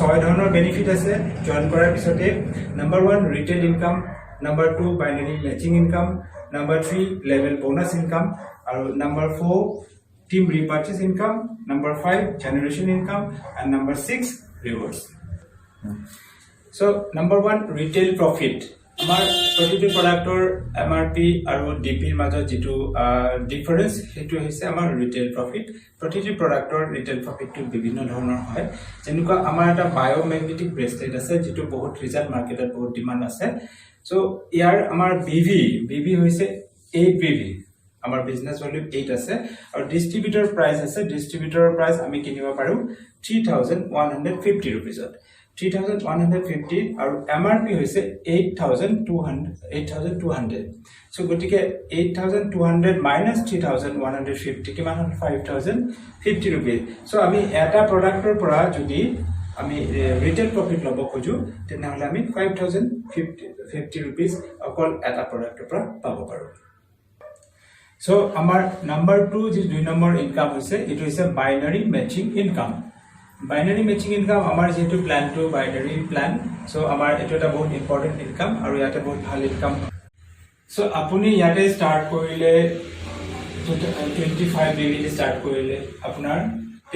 ছয় ধৰণৰ বেনিফিট আছে জয়েন কৰাৰ পিছতে number 1 retail income number 2 binary matching income number 3 level bonus income আৰু number 4 team repurchase income number 5 generation income and number 6 rewards so number 1 retail profit আমাৰ প্ৰতিটো প্ৰডাক্টৰ এমআৰপি আৰু ডিপিৰ মাজত যেটো ডিফাৰেন্স হেতু হৈছে আমাৰ ৰিটেল প্ৰফিট প্ৰতিটো প্ৰডাক্টৰ ৰিটেল প্ৰফিটটো বিভিন্ন ধৰণৰ হয় যেনেকুৱা আমাৰ এটা বায়োমেগনেটিক ব্ৰেসলেট আছে যেটো বহুত ৰিজাল্ট মাৰ্কেটত বহুত ডিমান্ড আছে সো ইয়াৰ আমাৰ বিভি হৈছে 8 বিভি আমাৰ বিজনেস ভলিউম 8 আছে আৰু ডিস্ট্ৰিবিউটৰ প্ৰাইস আছে ডিস্ট্ৰিবিউটৰৰ প্ৰাইস আমি কিনিব পাৰো 3150 रुपीसত 3150 আৰু এমআৰপি হৈছে 8200 সো গটিকে 8200 মাইনাস 3150 কিমান হল 5050 रुपीस সো আমি এটা প্ৰডাক্টৰ পৰা যদি আমি ৰিটেল প্ৰফিট লব খোজো তেনেহলে আমি 5050 रुपीस অকল এটা প্ৰডাক্টৰ পৰা পাব পাৰো সো আমাৰ নাম্বাৰ 2 যি দুই নম্বৰ ইনকাম হৈছে এটো হৈছে binary matching income binary matching income আমাৰ যেটো plan two binary plan so আমাৰ এটো এটা বহুত ইম্পৰ্টেন্ট ইনকাম আৰু ইয়াতে বহুত ভাল ইনকাম সো আপুনি ইয়াতে স্টাৰ্ট কৰিলে 25 বিবি স্টাৰ্ট কৰিলে আপোনাৰ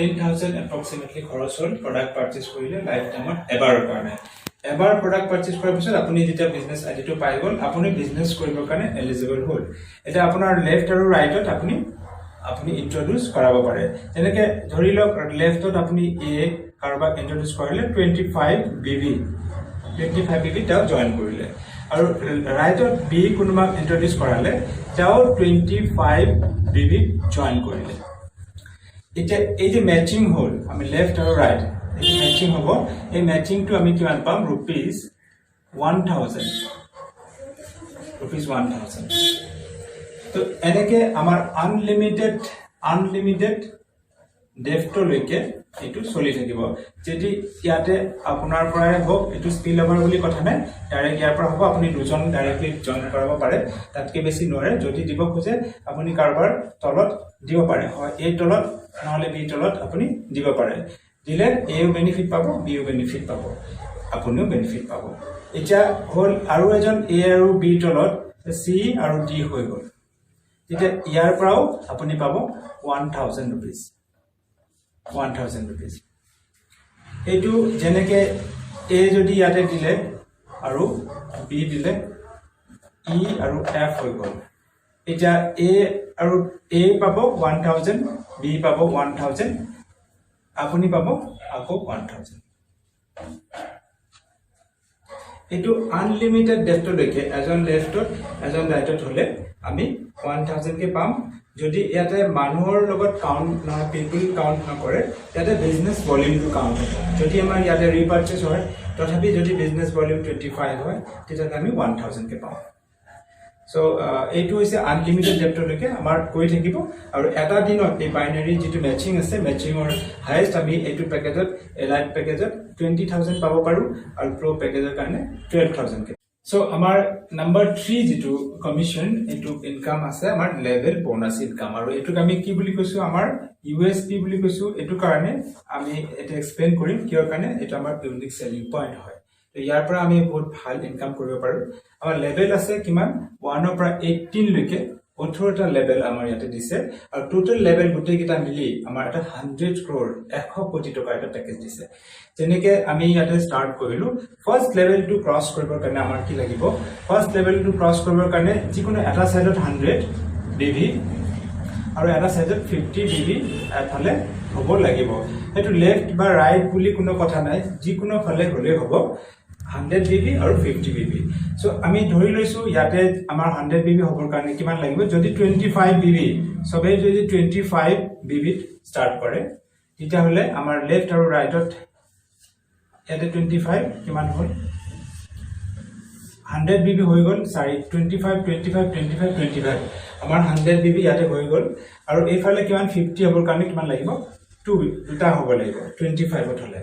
10000 approximately খৰচ হ'ল প্ৰডাক্ট পাৰচেজ কৰিলে লাইফ টাইমত এবাৰৰ কাৰণে এবাৰ প্ৰডাক্ট পাৰচেজ কৰাৰ পিছত আপুনি যেতিয়া বিজনেস আইডিটো পাই গল আপুনি বিজনেস কৰিবৰ কাৰণে এলিজিবল হ'ল এটা আপোনাৰ লেফট আৰু ৰাইটত আপুনি ইন্ট্ৰোডিউস কৰাব পাৰে যেনেকৈ ধৰি লওক লেফটত আপুনি এ কাৰবাক ইন্ট্ৰোডিউস কৰিলে 25 বিবি টা জয়েন কৰিলে আৰু ৰাইটত বি কোনবা ইন্ট্ৰোডিউস কৰালে তাও 25 বিবি জয়েন কৰিলে এটা এই যে ম্যাচিং হ'ল আমি লেফট আৰু ৰাইট এই ম্যাচিং হ'ব এই ম্যাচিং টু আমি কিমান পাম rupees 1000 তো এনেকে আমাৰ আনলিমিটেড ডেফটো লৈকে এটো চলি থাকিব যদি ইয়াতে আপোনাৰ পৰাই হোক এটো স্পিল ওভাৰ বুলি কথা নাই ডাইৰেক্ট ইয়াৰ পৰা হ'ব আপুনি দুজন ডাইৰেক্টলি জয়েন কৰাব পাৰে তাতকে বেছি নোৱাৰে যদি দিব খোজে আপুনি কাৰবাৰ তলত দিব পাৰে হয় এই তলত নহলে বি তলত আপুনি দিব পাৰে দিলে এও বেনিফিট পাব বিও বেনিফিট পাব আপুনিও বেনিফিট পাব এটা হল আৰু এজন এ আৰু বি তলত সি আৰু ডি হৈ গল এটা ইয়াৰ পৰাও আপুনি পাব 1000 रुपीस 1000 रुपीस এটো যেনেকে এ যদি ইয়াতে দিলে আৰু বি দিলে ই আৰু এফ হৈ গল এটা এ আৰু এ পাব 1000 বি পাব 1000 আপুনি পাব আকৌ 1000 এটো আনলিমিটেড ডেফটো লৈকে এজন লেফটত এজন ৰাইটত হলে আমি 1000 কে পাম যদি ইয়াতে মানুহৰ লগত কাউন্ট না পিপল কাউন্ট নকৰে ইয়াতে বিজনেস ভলিউমটো কাউন্ট হয় যদি আমাৰ ইয়াতে ৰিপাৰ্চেজ হয় তথাপি যদি বিজনেস ভলিউম 25 হয় তেতিয়া আমি 1000 কে পাম সো এইটো হৈছে আনলিমিটেড ডেফটো লৈকে আমাৰ কৰি থাকিব আৰু এটা দিনত এই বাইনাৰী যেটো ম্যাচিং আছে ম্যাচিংৰ হাইয়েস্ট আমি এইটো পেকেজত এলাইট পেকেজত 20000 পাব পাৰো আৰু প্ৰো পেকেজৰ কাৰণে 12000 কে সো আমাৰ নাম্বাৰ 3 যেটো কমিশন এটো ইনকাম আছে আমাৰ লেভেল বোনাস ইনকাম আৰু এটোক আমি কি বুলি কৈছো আমাৰ ইউএসপি বুলি কৈছো এটো কাৰণে আমি এটা এক্সপ্লেইন কৰিম কিয় কাৰণে এটা আমাৰ ইউনিক সেলিং পইণ্ট হয় তো ইয়াৰ পৰা আমি বহুত ভাল ইনকাম কৰিব পাৰো আমাৰ লেভেল আছে কিমান 1 ৰ পৰা 18 লৈকে 18টা লেভেল আমাৰ ইয়াতে দিছে আৰু টোটাল লেভেল গুটেই কিটা মিলি আমাৰ এটা 100 crore 100 কোটি টকা এটা পেকেজ দিছে যেনেকে আমি ইয়াতে স্টাৰ্ট কৰিলো ফাৰ্স্ট লেভেল টু ক্ৰস কৰিবৰ কাৰণে আমাৰ কি লাগিব ফাৰ্স্ট লেভেল টু ক্ৰস কৰিবৰ কাৰণে যিকোনো এটা সাইডত 100 বিভি আৰু এটা সাইডত 50 বিভি এফালে হ'ব লাগিব এটো লেফট বা ৰাইট বুলি কোনো কথা নাই যিকোনো ফালে হলে হ'ব 100 বিবি আৰু 50 বিবি সো আমি ধৰি লৈছো ইয়াতে আমাৰ 100 বিবি হবৰ কাৰণে কিমান লাগিব যদি 25 বিবি সবে যদি 25 বিবি স্টাৰ্ট কৰে তেতিয়া হলে আমাৰ লেফট আৰু ৰাইটত ইয়াতে 25 কিমান হ'ল 100 বিবি হৈ গল সৰি 25 আমাৰ 100 বিবি ইয়াতে হৈ গল আৰু এইফালে কিমান 50 হবৰ কাৰণে কিমান লাগিব 2 দুটা হ'ব লাগিব 25 হলে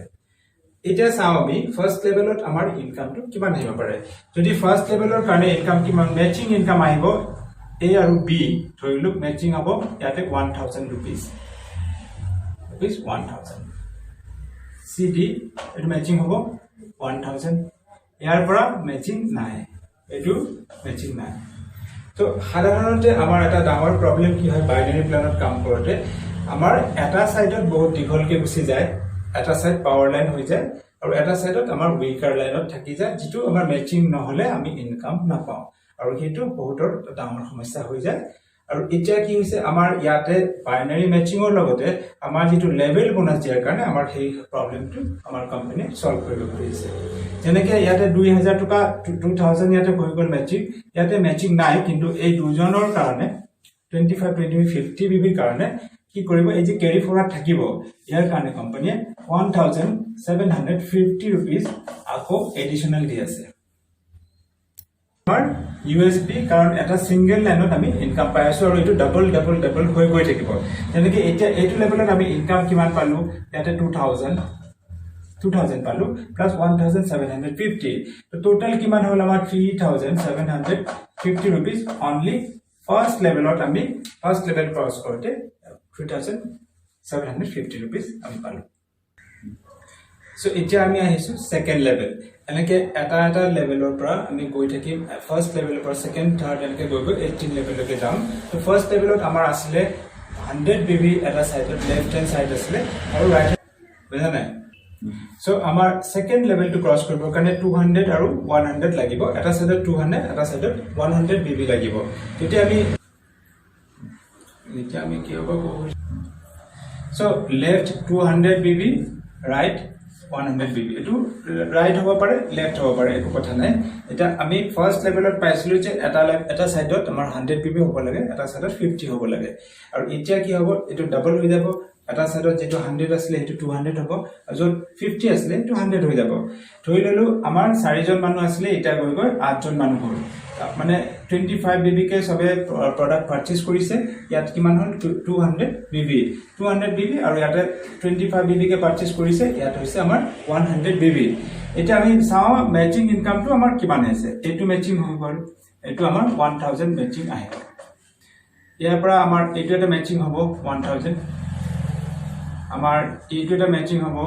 এটা চাও আমি ফার্স্ট লেভেলত আমাৰ ইনকামটো কিমান আহিব পাৰে যদি ফাৰ্স্ট লেভেলৰ কাৰণে ইনকাম কিমান ম্যাচিং ইনকাম আহিব এ আৰু বি ধৰিলুক ম্যাচিং হ'ব ইয়াতে 1000 रुपीस 1000 C CD এটো ম্যাচিং হ'ব 1000 ইয়াৰ পৰা ম্যাচিং নাই এটো ম্যাচিং নাই তো সাধাৰণতে আমাৰ এটা ডাঙৰ প্ৰবলেম কি হয় বাইনাৰি প্ল্যানত কাম কৰোতে আমাৰ এটা সাইডত বহুত দীঘলকে গুছি যায় এটা সাইড পাৱাৰ লাইন হৈ যায় আৰু এটা সাইডত আমাৰ উইকাৰ লাইনত থাকি যায় যেটো আমাৰ ম্যাচিং নহলে আমি ইনকাম নাপাওঁ আৰু হেতু বহুতৰ ডাঙৰ সমস্যা হৈ যায় আৰু এতিয়া কি হৈছে আমাৰ ইয়াতে বাইনাৰি ম্যাচিংৰ লগতে আমাৰ যেটো লেভেল বোনাস দিয়াৰ কাৰণে আমাৰ সেই প্ৰবলেমটো আমাৰ কোম্পানী সলভ কৰিব পাৰিছে যেনেকৈ ইয়াতে 2000 টকা 2000 ইয়াতে হৈ গল ম্যাচিং ইয়াতে ম্যাচিং নাই কিন্তু এই দুজনৰ কাৰণে 25 20 50 বিবিৰ কাৰণে কি কৰিব এই যে ক্যাৰি ফৰৱাৰ্ড থাকিব ইয়াৰ কাৰণে কোম্পানীয়ে 1750 rupees আকৌ এডিশনাল দি আছে USP কাৰণ এটা সিঙ্গেল লাইনত আমি ইনকাম পাই আছো আৰু এটো ডাবল হৈ গৈ থাকিব যেনেকৈ এতিয়া এইটো লেভেলত আমি ইনকাম কিমান পালো ইয়াতে 2000 পালো প্লাস 1750 তো টোটাল কিমান হল আমাৰ 3750 rupees only ফার্স্ট লেভেলত আমি ফার্স্ট লেভেল ক্রস করতে 3750 rupees আমি পালো সো এতিয়া আমি আহিছো সেকেন্ড লেভেল এনেকে এটা লেভেলৰ পৰা আমি গৈ থাকিম ফাৰ্স্ট লেভেলৰ পৰা সেকেন্ড থাৰ্ড এনেকে গৈ 18 লেভেললৈকে যাম তো ফাৰ্স্ট লেভেলত আমাৰ আসলে 100 BB এটা সাইডত লেফট হ্যান্ড সাইড আসলে আৰু ৰাইট বুঝা নাই সো আমাৰ সেকেন্ড লেভেল টু ক্ৰস কৰিবৰ কাৰণে 200 আৰু 100 লাগিব এটা সাইডত 200 এটা সাইডত 100 BB লাগিব তেতিয়া আমি কি হ'ব so left 200 BB right 100 BB এটো রাইট হ'ব পাৰে লেফট হ'ব পাৰে একো কথা নাই এটা আমি ফাৰ্স্ট লেভেলত পাইছিলো যে এটা সাইডত আমাৰ 100 BB হ'ব লাগে এটা সাইডত 50 হ'ব লাগে আৰু এতিয়া কি হ'ব এটো ডাবল হৈ যাব এটা সাইডত যেটো 100 আছিল এটো 200 হ'ব আৰু যত 50 আছিল এটো 100 হৈ যাব ধৰি ললো আমাৰ 4 জন মানুহ আছিল এটা গৈ 8 জন মানুহ হ'ল মানে 25 BB কে সবে প্ৰডাক্ট পাৰচেজ কৰিছে ইয়াত কিমান হ'ল 200 BB আৰু ইয়াতে 25 BB কে পাৰচেজ কৰিছে ইয়াত হৈছে আমাৰ 100 BB এটা আমি চাও ম্যাচিং ইনকামটো আমাৰ কিমান আছে এটো ম্যাচিং হৈ গল এটো আমাৰ 1000 ম্যাচিং আহিব ইয়াৰ পৰা আমাৰ এটো এটা ম্যাচিং হ'ব 1000 আমাৰ এটো এটা ম্যাচিং হ'ব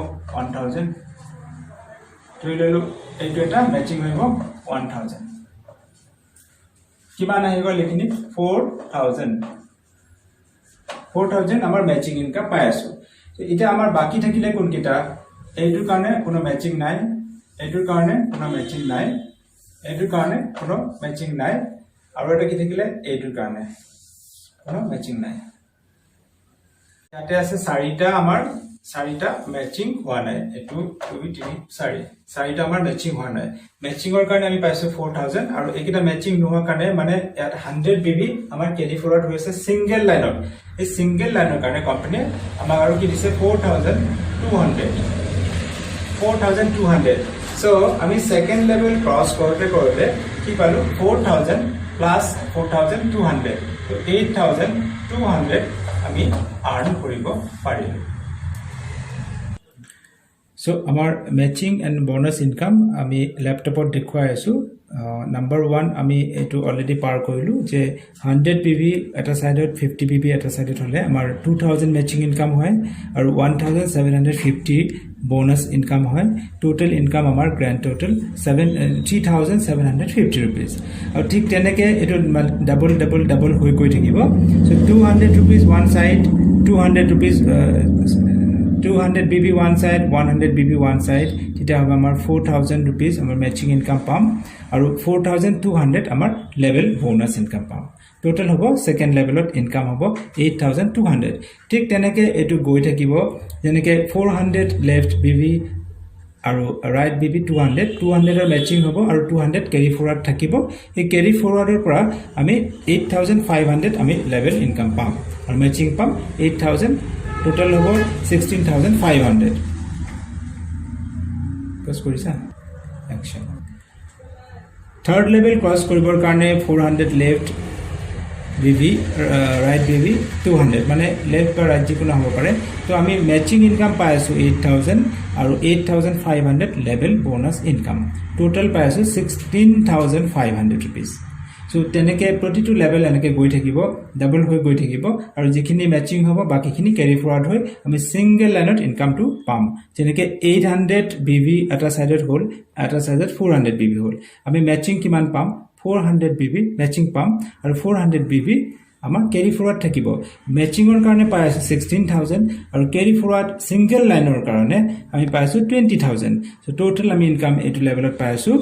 1000 ধৰি ললো এটো এটা ম্যাচিং হ'ব 1000 কিমান আহিব লিখনি 4000 আমাৰ ম্যাচিং ইনকাম পাই আছো এটা আমাৰ বাকি থাকিলে কোন কিটা এইটোৰ কাৰণে কোনো ম্যাচিং নাই এইটোৰ কাৰণে কোনো ম্যাচিং নাই এইটোৰ কাৰণে কোনো ম্যাচিং নাই আৰু এটা কি থাকিলে এইটোৰ কাৰণে কোনো ম্যাচিং নাই ইয়াতে আছে চাৰিটা ম্যাচিং হোৱা নাই এটো 2 3 4টা আমাৰ ম্যাচিং হোৱা নাই ম্যাচিংৰ কাৰণে আমি পাইছো 4000 আৰু এইটা ম্যাচিং নোহোৱা কাৰণে মানে ইয়াত 100 BB আমাৰ ক্যাৰি ফৰৱাৰ্ড হৈছে সিঙ্গেল লাইনত এই সিঙ্গেল লাইনৰ কাৰণে কোম্পানী আমাক আৰু কি দিছে 4200 সো আমি সেকেন্ড লেভেল ক্ৰস কৰতে কি পালো 4000 প্লাস 4200 তো 8200 আমি আৰ্ন কৰিব পাৰিলো সো আমাৰ ম্যাচিং এন্ড বোনাস ইনকাম আমি ল্যাপটপত দেখুৱাই আছো নাম্বাৰ 1 আমি এটো অলৰেডি পাৰ কৰিলো যে 100 BB এটা সাইডত 50 BB এটা সাইডত হলে আমাৰ 2000 ম্যাচিং ইনকাম হয় আৰু 1750 বোনাস ইনকাম হয় টোটাল ইনকাম আমাৰ গ্ৰ্যান্ড টোটাল 3750 rupees আৰু ঠিক তেনেকে এটো ডাবল হৈ গৈ থাকিব so 200 rupees one side 200 rupees 200 BB one side 100 BB one side তেতিয়া হ'ব আমাৰ 4000 rupees আমাৰ ম্যাচিং ইনকাম পাম আৰু 4200 আমাৰ লেভেল বোনাস ইনকাম পাম টোটাল হ'ব সেকেন্ড লেভেলত ইনকাম হ'ব 8200 ঠিক তেনেকে এটো গৈ থাকিব যেনেকে 400 লেফট BB আৰু ৰাইট BB 200 এৰ ম্যাচিং হ'ব আৰু 200 ক্যাৰি ফৰৱাৰ্ড থাকিব এই ক্যাৰি ফৰৱাৰ্ডৰ পৰা আমি 8500 আমি লেভেল ইনকাম পাম আৰু ম্যাচিং পাম 8000 টোটাল হ'ব 16500 প্লাস কৰিছা অ্যাকশন থাৰ্ড লেভেল ক্ৰস কৰিবৰ কাৰণে 400 লেফট BB ৰাইট BB 200 মানে লেফট বা ৰাইট যিকোনো হ'ব পাৰে তো আমি ম্যাচিং ইনকাম পাই আছো 8000 আৰু 8500 লেভেল বোনাস ইনকাম টোটাল পাই আছো 16500 rupees সো তেনেকে প্ৰতিটো লেভেল এনেকে গৈ থাকিব ডাবল হৈ গৈ থাকিব আৰু যিখিনি ম্যাচিং হ'ব বাকিখিনি ক্যাৰি ফৰৱাৰ্ড হৈ আমি সিঙ্গেল লাইনত ইনকামটো পাম যেনেকে 800 বিবি এটা সাইডত হ'ল এটা সাইডত 400 বিবি হ'ল আমি ম্যাচিং কিমান পাম 400 বিবি ম্যাচিং পাম আৰু 400 বিবি আমাৰ ক্যাৰি ফৰৱাৰ্ড থাকিব ম্যাচিংৰ কাৰণে পাই আছে 16000 আৰু ক্যাৰি ফৰৱাৰ্ড সিঙ্গেল লাইনৰ কাৰণে আমি পাইছো 20000 সো টোটাল আমি ইনকাম এটো লেভেলত পাইছো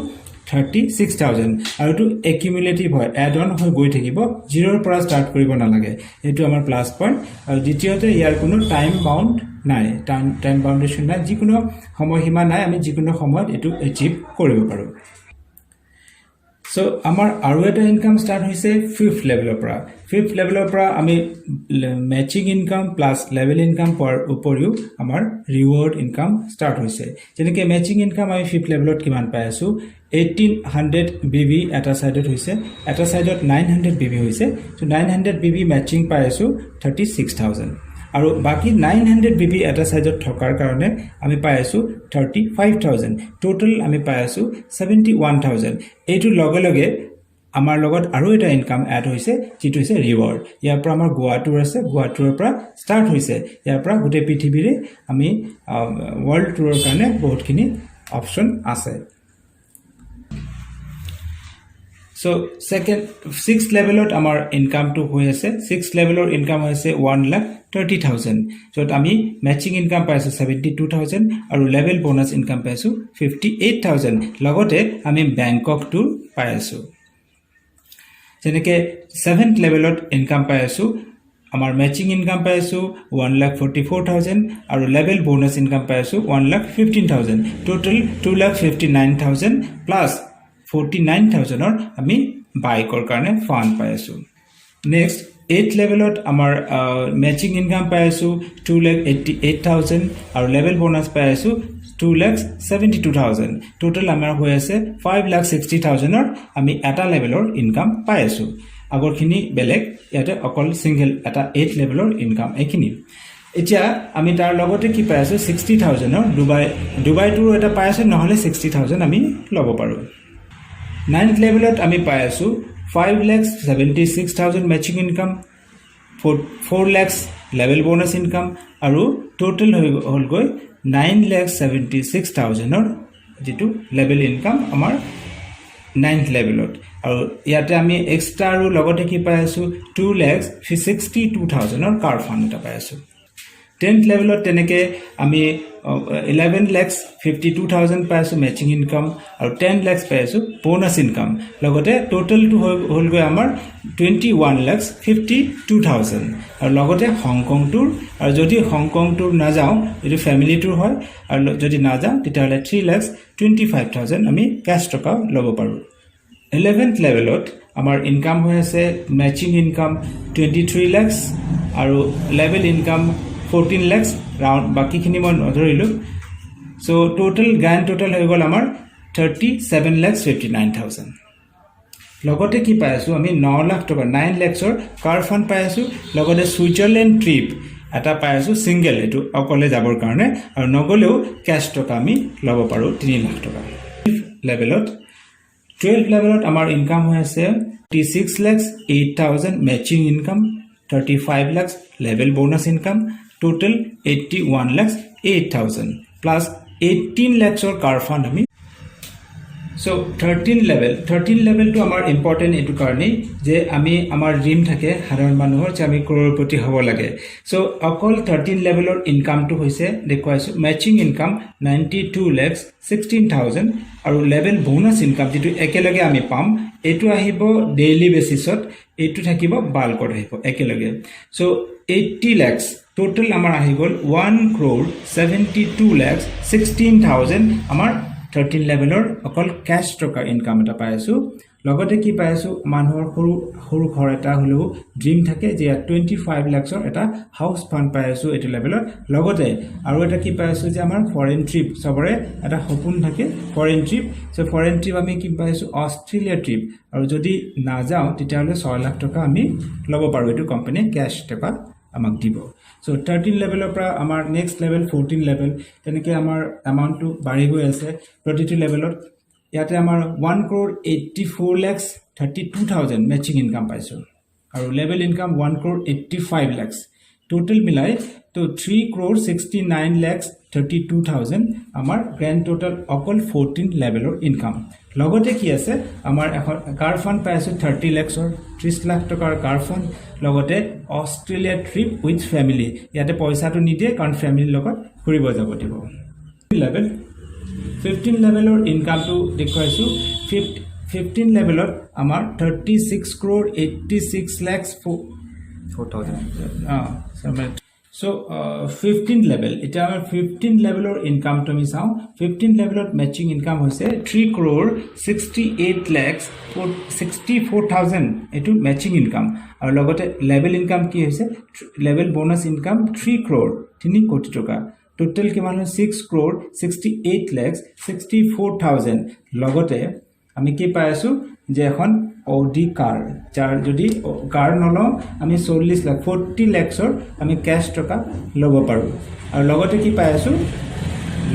36000 আৰু এটো একিউমুলেটিভ হয় এড অন হৈ গৈ থাকিব জিৰোৰ পৰা স্টাৰ্ট কৰিব নালাগে এটো আমাৰ প্লাস পইণ্ট আৰু দ্বিতীয়তে ইয়াৰ কোনো টাইম বাউন্ড নাই টাইম বাউন্ডেশন নাই যিকোনো সময়সীমা নাই আমি যিকোনো সময়ত এটো এচিভ কৰিব পাৰো সো আমাৰ আৰু এটা ইনকাম স্টাৰ্ট হৈছে 5th লেভেলৰ পৰা 5th লেভেলৰ পৰা আমি matching income plus level income পৰ উপৰিও আমাৰ ৰিৱাৰ্ড ইনকাম স্টাৰ্ট হৈছে যেনেকৈ ম্যাচিং ইনকাম আমি 5th লেভেলত কিমান পাই আছো 1800 বিবি এটা সাইডত হৈছে এটা সাইডত 900 বিবি হৈছে সো 900 বিবি ম্যাচিং পাই আছো 36000 আৰু বাকি 900 বিবি এটা সাইডত থকাৰ কাৰণে আমি পাই আছো 35000 টোটাল আমি পাই আছো 71000 এইটো লগে লগে আমাৰ লগত আৰু এটা ইনকাম এড হৈছে যেটো হৈছে ৰিৱাৰ্ড ইয়াৰ পৰা আমাৰ গোৱাটোৰ আছে গোৱাটোৰ পৰা স্টাৰ্ট হৈছে ইয়াৰ পৰা গোটে পৃথিৱীৰে আমি ওয়াৰ্ল্ড টুৰৰ কাৰণে বহুতখিনি অপচন আছে So second 6th levelot amar income to hoy ase 6th levelor income hoise 1,30,000 so ami matching income paise 72,000 aru level bonus income paise 58,000 lagote ami Bangkok to paise jeneke 7th levelot income paise amar matching income paise 1,44,000 aru level bonus income paise 1,15,000 total 2,59,000 plus 49,000 or আমি বাইকৰ কাৰণে fund পাই আছো next 8th লেভেলত আমাৰ matching income পাই আছো 2,88,000 আৰু লেভেল বোনাস পাই আছো 2,72,000 টোটাল আমাৰ হৈ আছে 5,60,000 অৰ আমি এটা লেভেলৰ ইনকাম পাই আছো আগৰখিনি বেলেগ ইয়াতে অকল সিঙ্গেল এটা 8th লেভেলৰ ইনকাম এখিনি এতিয়া আমি তাৰ লগতে কি পাই আছো 60,000 অৰ দুবাই টুৰ এটা পাই আছো নহলে 60,000 আমি লব পাৰো 9th levelot ami pai asu 5,76,000 matching income 4 lakhs level bonus income aru total hol goi 9,76,000 or jitu level income amar 9th levelot aru yate ami extra aru logote ki pai asu 2,62,000 or car fund ta pai asu 10th levelot teneke ami 11,52,000 paise matching income aru 10 lakhs paise bonus income logote total to hol goi amar 21,52,000 aru logote Hong Kong tour aru jodi Hong Kong tour na jao etu family tour hoy aru jodi na jao titale 3,25,000 ami cash toka lobo paru 11th levelot amar income hoy ase matching income 23 lakhs aru level income 14 lakhs round baki khini mon dhorilu so total grand total hoy gol amar 37,59,000 logote ki pai asu ami 9 lakh toka 9 lakhs or car fund pai asu logote Switzerland trip eta pai asu single etu okole jabor karone aru nogoleu cash toka ami lobo paru 3 lakh toka levelot 12th levelot amar income hoy ase 36,08,000 matching income 35 lakhs level bonus income total 81,08,000 plus 18 lakhs or car fund ami so 13 level to amar important etu karni je ami amar dream thake haron manuhor je ami crorepoti hobo lage so akol 13 level or income to hoise dekhaisu matching income 92,16,000 aru level bonus income jitu ekelage ami pam etu ahibo daily basis ot etu thakibo bulk or ahibo ekelage so 80 lakhs total amar ahi gol 1,72,16,000 amar 13 level or okol cash toka income eta pai asu logote ki pai asu manhor horu ghor eta holo dream thake je 25 lakhs or eta house fund pai asu etu level or logote aru eta ki pai asu je amar foreign trip sobore eta hopun thake foreign trip so foreign trip ami ki pai asu Australia trip aru jodi na jao titale 6 lakh toka ami lobo paru etu company cash toka amak dibo so 13 level of amar next level 14 level teneke amar amount to bari goi ase 22 level ইয়াতে আমাৰ 1,84,32,000 matching income পাইছো আৰু level income 1,85,00,000 total মিলাই তো 3,69,32,000 আমাৰ grand total অকল 14 লেভেলৰ income লগতে কি আছে আমাৰ এখন কাৰ ফান্ড পাইছো 30 লাখৰ 30 লাখ টকাৰ কাৰ ফান্ড লগতে অষ্ট্ৰেলিয়া ট্ৰিপ উইথ ফ্যামিলি ইয়াতে পইচাটো নিদিয়ে কাৰণ ফ্যামিলিৰ লগত ঘুৰিব যাব দিব লেভেল 15 লেভেলৰ ইনকামটো দেখুৱাইছো 15 লেভেলত আমাৰ 36,86,04,000 so 15 level এটা আমাৰ 15 লেভেলৰ ইনকাম তুমি চাও 15 লেভেলত ম্যাচিং ইনকাম হৈছে 3,68,64,000 এটো ম্যাচিং ইনকাম আৰু লগতে লেভেল ইনকাম কি হৈছে লেভেল বোনাস ইনকাম 3 crore 3 কোটি টকা টোটাল কিমান 6,68,64,000 লগতে আমি কি পাই আছো যে এখন অডি কাৰ যাৰ যদি কাৰ নলও আমি 40 লাখ 40 লাখৰ আমি ক্যাশ টকা লব পাৰো আৰু লগতে কি পাই আছো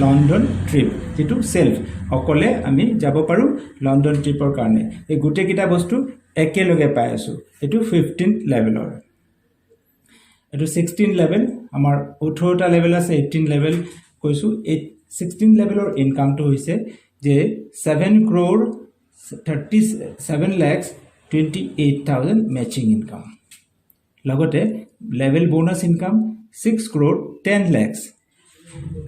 লন্ডন ট্ৰিপ যেটো সেলফ অকলে আমি যাব পাৰো লন্ডন ট্ৰিপৰ কাৰণে এই গুটে কিটা বস্তু একেলগে পাই আছো এটো 15 লেভেলৰ এটো 16 লেভেল আমাৰ 18টা লেভেল আছে 18 লেভেল কৈছো 16 লেভেলৰ ইনকামটো হৈছে যে 7 crore 37,28,000 matching income. লগতে level bonus income 6 crore 10 lakhs.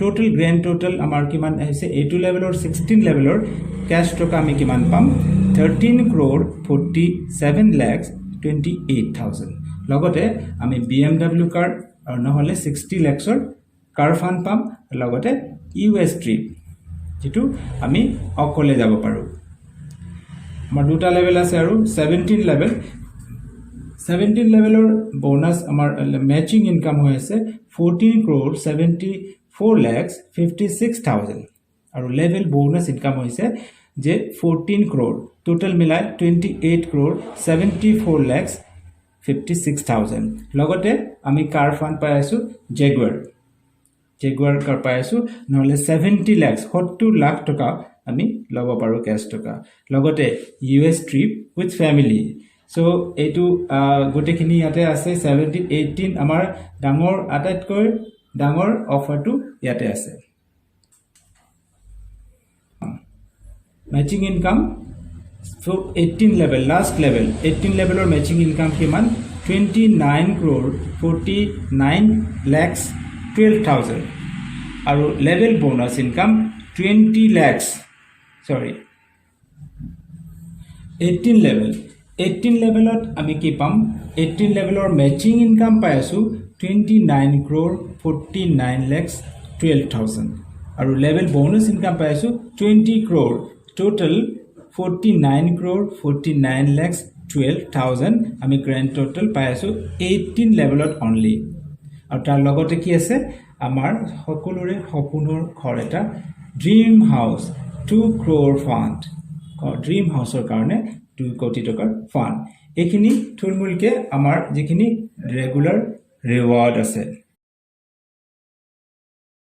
Total grand total আমাৰ কিমান আছে 8 লেভেলৰ 16 লেভেলৰ cash টকা আমি কিমান পাম 13 crore 47,28,000. লগতে আমি BMW কাৰ নহলে 60 lakhsৰ কাৰ ফান্ড পাম লগতে US trip যেটো আমি অকলে যাব পাৰো আমাৰ দুটা লেভেল আছে আৰু 17 লেভেলৰ বোনাস আমাৰ ম্যাচিং ইনকাম হৈ আছে 14 crore 74,56,000 আৰু লেভেল বোনাস ইনকাম হৈছে যে 14 crore টোটাল মিলাই 28 crore 74,56,000 লগতে আমি কাৰ ফান্ড পাই আছো জেগুৱাৰ কাৰ পাই আছো নহলে 70 লাখ 70 লাখ টকা আমি লব পাৰো ক্যাশ টকা লগতে US trip with family so এটো গুটেখিনি ইয়াতে আছে 17 18 আমাৰ ডাঙৰ আটাইতকৈ ডাঙৰ অফাৰটো ইয়াতে আছে matching income so 18 level last level 18 লেভেলৰ ম্যাচিং ইনকাম কিমান 29 crore 49,12,000 আৰু level bonus income 20 lakhs sorry 18 লেভেলত আমি কি পাম 18 লেভেলৰ ম্যাচিং ইনকাম পাই আছো 29 crore 49,12,000 আৰু লেভেল বোনাস ইনকাম পাই আছো 20 crore total 49 crore 49,12,000 আমি গ্ৰেণ্ড টোটাল পাই আছো 18 লেভেলত অনলি আৰু তাৰ লগতে কি আছে আমাৰ সকলোৰে সপোনৰ ঘৰ এটা ড্ৰিম হাউস 2 crore ফান্ড ড্ৰিম হাউসৰ কাৰণে 2 কোটি টকাৰ ফান্ড এইখিনি থুলমুলকে আমাৰ যিখিনি ৰেগুলাৰ ৰিৱাৰ্ড আছে